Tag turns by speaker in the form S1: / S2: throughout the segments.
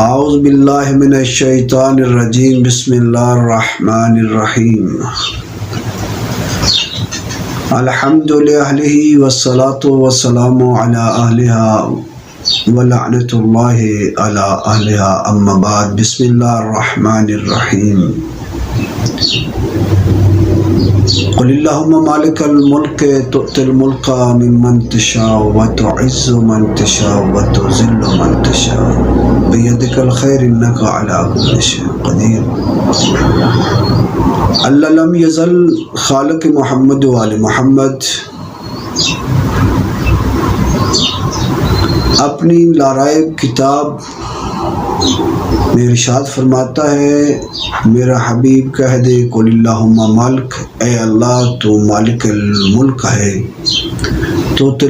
S1: اعوذ باللہ من الشیطان الرجیم بسم اللہ الرحمن الرحیم الحمد للہ والصلاة والسلام علی اہلہا ولعنۃ اللہ علی اہلہا اما بعد بسم اللہ الرحمن الرحیم قل اللہم مالک الملک تؤتی الملک ممن تشاء وتعز من تشاء وتذل من تشاء بیدک الخیر انک علی کل شیء قدیر۔ اللہ لم یزل خالق محمد وآل محمد اپنی لارائب کتاب میں ارشاد فرماتا ہے، میرا حبیب کہہ دے قل اللہم مالک، اے اللہ تو مالک الملک ہے، توتی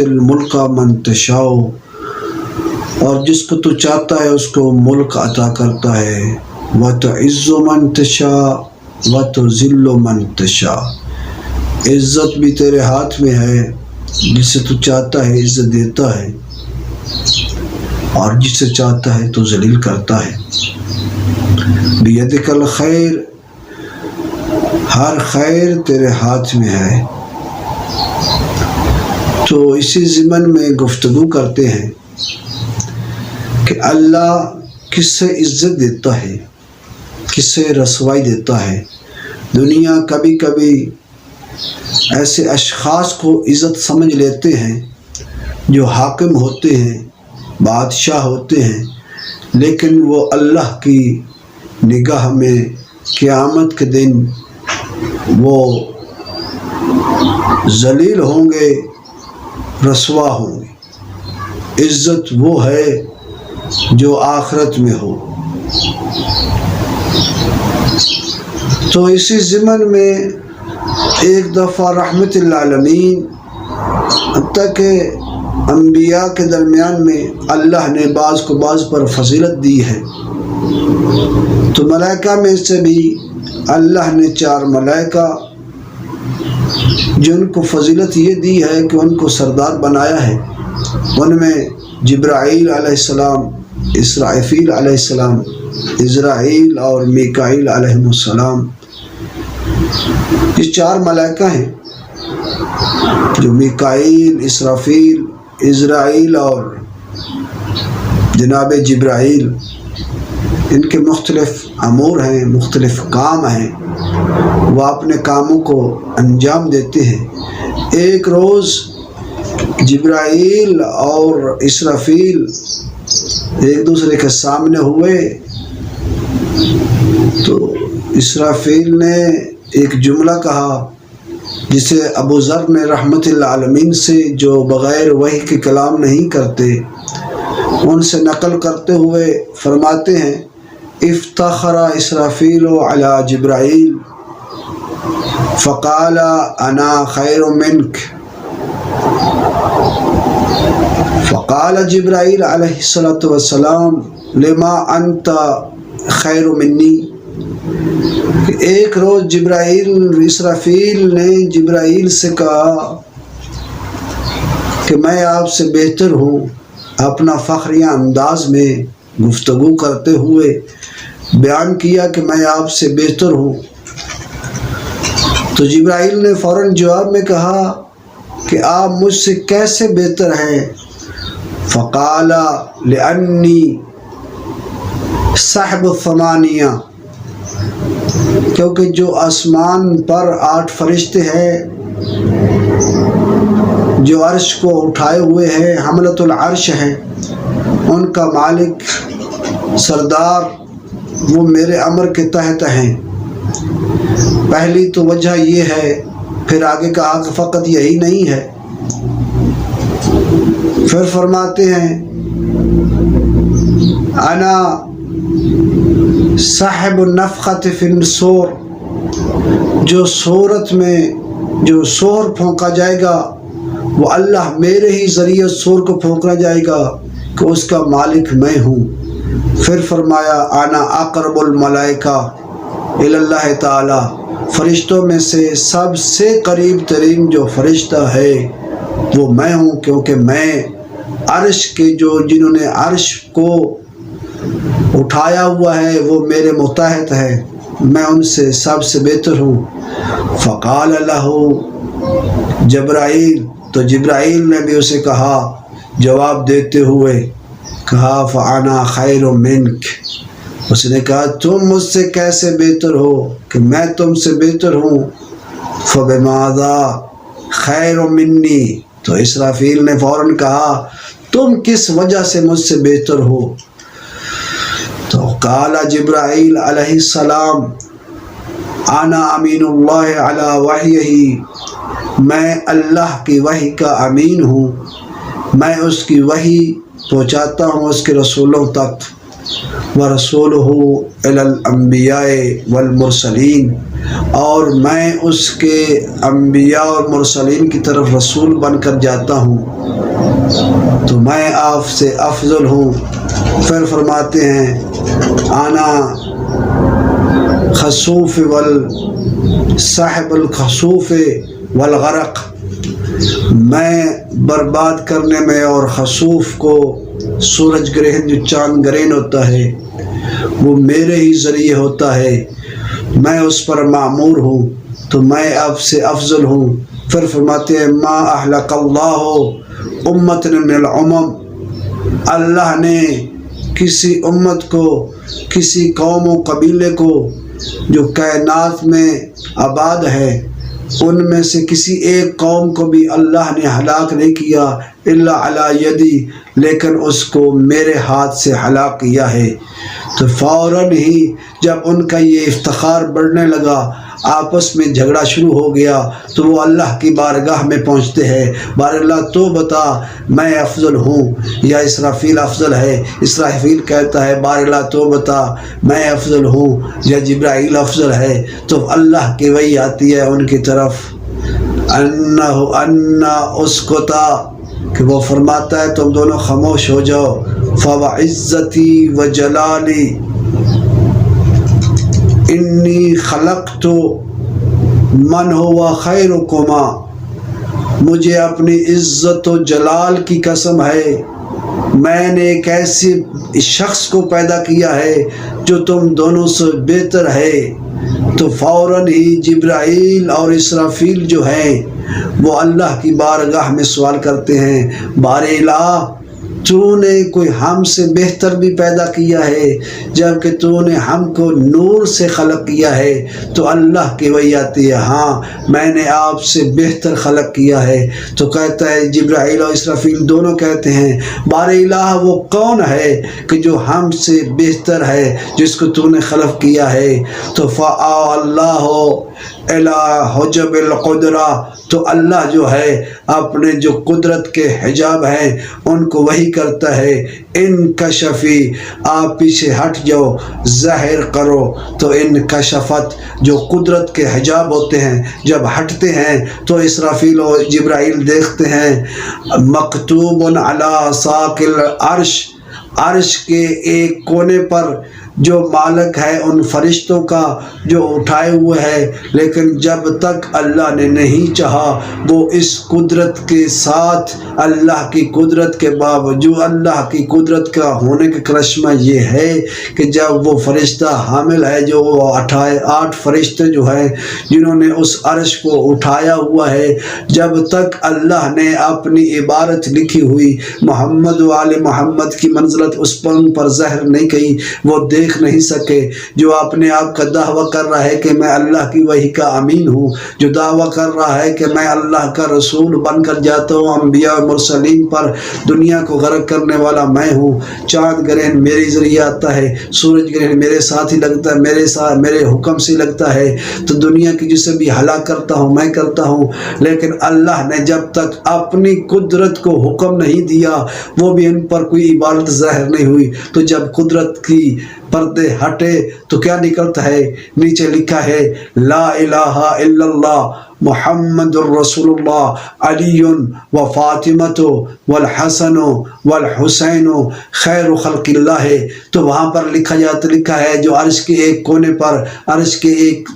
S1: الملک من تشاء، اور جس کو تو چاہتا ہے اس کو ملک عطا کرتا ہے، وتعز من تشاء وتذل من تشاء، عزت بھی تیرے ہاتھ میں ہے، جسے تو چاہتا ہے عزت دیتا ہے اور جسے چاہتا ہے تو ذلیل کرتا ہے۔ بیدک الخیر، ہر خیر تیرے ہاتھ میں ہے۔ تو اسی ضمن میں گفتگو کرتے ہیں کہ اللہ کس سے عزت دیتا ہے، کس سے رسوائی دیتا ہے۔ دنیا کبھی کبھی ایسے اشخاص کو عزت سمجھ لیتے ہیں جو حاکم ہوتے ہیں، بادشاہ ہوتے ہیں، لیکن وہ اللہ کی نگاہ میں قیامت کے دن وہ ذلیل ہوں گے، رسوا ہوں گے۔ عزت وہ ہے جو آخرت میں ہو۔ تو اسی ضمن میں ایک دفعہ رحمت للعالمین حتیٰ کہ انبیاء کے درمیان میں اللہ نے بعض کو بعض پر فضیلت دی ہے، تو ملائکہ میں سے بھی اللہ نے 4 ملائکہ جن کو فضیلت یہ دی ہے کہ ان کو سردار بنایا ہے، ان میں جبرائیل علیہ السلام، اسرافیل علیہ السلام، عزرائیل اور میکائیل علیہ السلام۔ یہ 4 ملائکہ ہیں جو میکائیل، اسرافیل، عزرائیل اور جناب جبرائیل، ان کے مختلف امور ہیں، مختلف کام ہیں، وہ اپنے کاموں کو انجام دیتے ہیں۔ ایک روز جبرائیل اور اسرافیل ایک دوسرے کے سامنے ہوئے تو اسرافیل نے ایک جملہ کہا جسے ابو ذر نے رحمت للعالمین سے، جو بغیر وحی کے کلام نہیں کرتے، ان سے نقل کرتے ہوئے فرماتے ہیں، افتخر اسرافیل علی جبرائیل فقال انا خیر منک، فقال جبرائیل علیہ السلام لما انت خیر منی۔ ایک روز اسرافیل نے جبرائیل سے کہا کہ میں آپ سے بہتر ہوں، اپنا فخریہ انداز میں گفتگو کرتے ہوئے بیان کیا کہ میں آپ سے بہتر ہوں۔ تو جبرائیل نے فوراً جواب میں کہا کہ آپ مجھ سے کیسے بہتر ہیں؟ فقال لأنی صاحب الثمانیہ، کیونکہ جو آسمان پر 8 فرشتے ہیں، جو عرش کو اٹھائے ہوئے ہیں، حملۃ العرش ہیں، ان کا مالک، سردار، وہ میرے امر کے تحت ہیں۔ پہلی تو وجہ یہ ہے، پھر آگے کہا کہ فقط یہی نہیں ہے، پھر فرماتے ہیں انا صاحب النفخۃ فی الصور، جو صورت میں جو سور پھونکا جائے گا وہ اللہ میرے ہی ذریعے سور کو پھونکا جائے گا کہ اس کا مالک میں ہوں۔ پھر فرمایا انا اقرب الملائکہ الی اللہ تعالی، فرشتوں میں سے سب سے قریب ترین جو فرشتہ ہے وہ میں ہوں، کیونکہ میں عرش کے جو جنہوں نے عرش کو اٹھایا ہوا ہے وہ میرے متحد ہے، میں ان سے سب سے بہتر ہوں۔ فقال له جبرائیل، تو جبرائیل نے بھی اسے کہا جواب دیتے ہوئے کہا فانا خیر منک، اس نے کہا تم مجھ سے کیسے بہتر ہو کہ میں تم سے بہتر ہوں۔ فبماذا خیر منی، تو اسرافیل نے فوراً کہا تم کس وجہ سے مجھ سے بہتر ہو؟ تو قال جبرائیل علیہ السلام انا امین اللہ علی وحیہ، میں اللہ کی وحی کا امین ہوں، میں اس کی وحی پہنچاتا ہوں اس کے رسولوں تک۔ وَرَسُولُهُ إِلَى الْأَنْبِيَاءِ وَالْمُرْسَلِينَ، اور میں اس کے انبیاء اور مرسلین کی طرف رسول بن کر جاتا ہوں، تو میں آپ سے افضل ہوں۔ پھر فرماتے ہیں انا خسوف صاحب الخسوف والغرق، میں برباد کرنے میں اور خسوف کو سورج گرہن جو چاند گرہن ہوتا ہے وہ میرے ہی ذریعے ہوتا ہے، میں اس پر معمور ہوں، تو میں آپ سے افضل ہوں۔ پھر فرماتے ہیں ما اہلک اللہ امت من الامم، اللہ نے کسی امت کو، کسی قوم و قبیلے کو جو کائنات میں آباد ہے، ان میں سے کسی ایک قوم کو بھی اللہ نے ہلاک نہیں کیا الا علی یدی، لیکن اس کو میرے ہاتھ سے ہلاک کیا ہے۔ تو فوراً ہی جب ان کا یہ افتخار بڑھنے لگا، آپس میں جھگڑا شروع ہو گیا، تو وہ اللہ کی بارگاہ میں پہنچتے ہیں، بار اللہ تو بتا میں افضل ہوں یا اسرافیل افضل ہے؟ اسرافیل کہتا ہے بار اللہ تو بتا میں افضل ہوں یا جبرائیل افضل ہے؟ تو اللہ کی وحی آتی ہے ان کی طرف انا اسکتا، کہ وہ فرماتا ہے تم دونوں خاموش ہو جاؤ۔ فوعزتی وجلالی انی خلقت من ہوا خیرکما، مجھے اپنی عزت و جلال کی قسم ہے میں نے ایک ایسے شخص کو پیدا کیا ہے جو تم دونوں سے بہتر ہے۔ تو فوراً ہی جبرائیل اور اسرافیل جو ہیں وہ اللہ کی بارگاہ میں سوال کرتے ہیں بار الہ تو نے کوئی ہم سے بہتر بھی پیدا کیا ہے جبکہ تو نے ہم کو نور سے خلق کیا ہے؟ تو اللہ کی وحی آتی ہے ہاں میں نے آپ سے بہتر خلق کیا ہے۔ تو کہتا ہے جبرائیل اور اسرافیل دونوں کہتے ہیں بار الہ وہ کون ہے کہ جو ہم سے بہتر ہے جس کو تو نے خلق کیا ہے؟ تو فآ اللہ الی حجب القدرہ، تو اللہ جو ہے اپنے جو قدرت کے حجاب ہیں ان کو وحی کرتا ہے انکشفی، آپ پیچھے ہٹ جاؤ، ظاہر کرو۔ تو انکشفت جو قدرت کے حجاب ہوتے ہیں جب ہٹتے ہیں تو اسرافیل و جبرائیل دیکھتے ہیں مکتوب علی ساق العرش، عرش کے ایک کونے پر جو مالک ہے ان فرشتوں کا جو اٹھائے ہوئے ہے، لیکن جب تک اللہ نے نہیں چاہا وہ اس قدرت کے ساتھ، اللہ کی قدرت کے باوجود، اللہ کی قدرت کا ہونے کا کرشمہ یہ ہے کہ جب وہ فرشتہ حامل ہے جو وہ 8 فرشتے جو ہیں جنہوں نے اس عرش کو اٹھایا ہوا ہے، جب تک اللہ نے اپنی عبارت لکھی ہوئی محمد و آل محمد کی منزلت اس پر ظاہر نہیں کی، وہ دیکھ نہیں سکے۔ جو اپنے آپ کا دعویٰ کر رہا ہے کہ میں اللہ کی وحی کا امین ہوں، جو دعویٰ کر رہا ہے کہ میں اللہ کا رسول بن کر جاتا ہوں، انبیاء و مرسلین پر دنیا کو غرق کرنے والا میں ہوں، چاند گرہن میرے ذریعے آتا ہے، سورج گرہن میرے ساتھ ہی لگتا ہے، میرے حکم سے لگتا ہے، تو دنیا کی جسے بھی ہلاک کرتا ہوں میں کرتا ہوں۔ لیکن اللہ نے جب تک اپنی قدرت کو حکم نہیں دیا وہ بھی ان پر کوئی عبادت ظاہر نہیں ہوئی۔ تو جب قدرت کی پردے ہٹے تو کیا نکلتا ہے؟ نیچے لکھا ہے لا الہ الا اللہ محمد الرسول اللہ علی و فاطمۃ والحسن والحسین خیر خلق اللہ ہے، تو وہاں پر لکھا ہے جو عرش کے ایک کونے پر، عرش کے ایک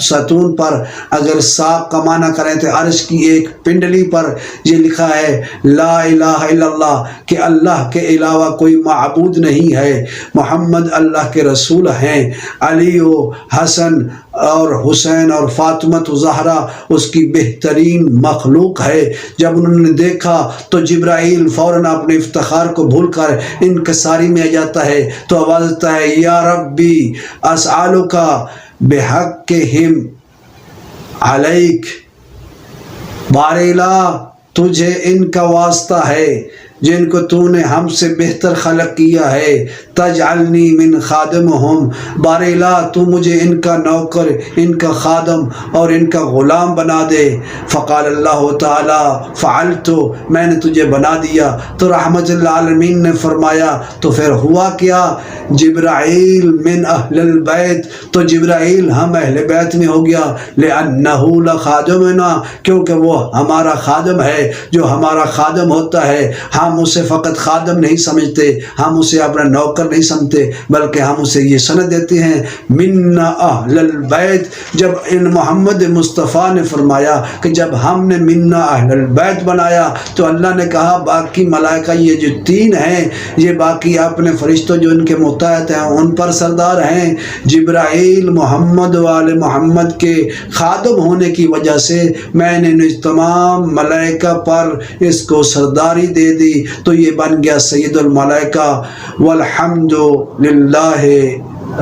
S1: ستون پر اگر ساق کا معنی کریں تو عرش کی ایک پنڈلی پر یہ لکھا ہے لا الہ الا اللہ، کہ اللہ کے علاوہ کوئی معبود نہیں ہے، محمد اللہ کے رسول ہیں، علی و حسن اور حسین اور فاطمہ زہرا اس کی بہترین مخلوق ہے۔ جب انہوں نے دیکھا تو جبرائیل فوراً اپنے افتخار کو بھول کر انکساری میں آ جاتا ہے، تو آواز آتا ہے یا ربی اسألک بحقہم علیک، بار الہ تجھے ان کا واسطہ ہے جن کو تو نے ہم سے بہتر خلق کیا ہے، تجعلنی من خادمہم، بار الہ تو مجھے ان کا نوکر، ان کا خادم اور ان کا غلام بنا دے۔ فقال اللہ تعالی فعلت، میں نے تجھے بنا دیا۔ تو رحمت اللہ عالمین نے فرمایا تو پھر ہوا کیا، جبرائیل من اہل البیت، تو جبرائیل ہم اہل بیت میں ہو گیا، لأنہ لخادمنا، کیونکہ وہ ہمارا خادم ہے۔ جو ہمارا خادم ہوتا ہے ہم اسے فقط خادم نہیں سمجھتے، ہم اسے اپنا نوکر نہیں سمجھتے، بلکہ ہم اسے یہ سند دیتے ہیں منا اہل البیت۔ جب ان محمد مصطفیٰ نے فرمایا کہ جب ہم نے منا اہل البیت بنایا تو اللہ نے کہا باقی ملائکہ یہ جو تین ہیں یہ باقی اپنے فرشتوں جو ان کے متحد ہیں ان پر سردار ہیں۔ جبرائیل محمد وآل محمد کے خادم ہونے کی وجہ سے میں نے تمام ملائکہ پر اس کو سرداری دے دی، تو یہ بن گیا سید الملائکہ۔ والحمد للہ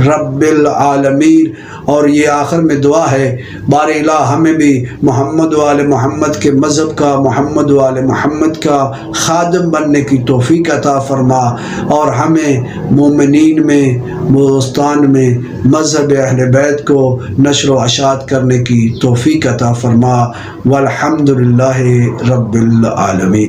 S1: رب العالمین۔ اور یہ آخر میں دعا ہے، بار الہ ہمیں بھی محمد وآل محمد کے مذہب کا، محمد وآل محمد کا خادم بننے کی توفیق عطا فرما، اور ہمیں مومنین میں، دوستان میں مذہب اہل بیت کو نشر و اشاعت کرنے کی توفیق عطا فرما۔ والحمد للہ رب العالمین۔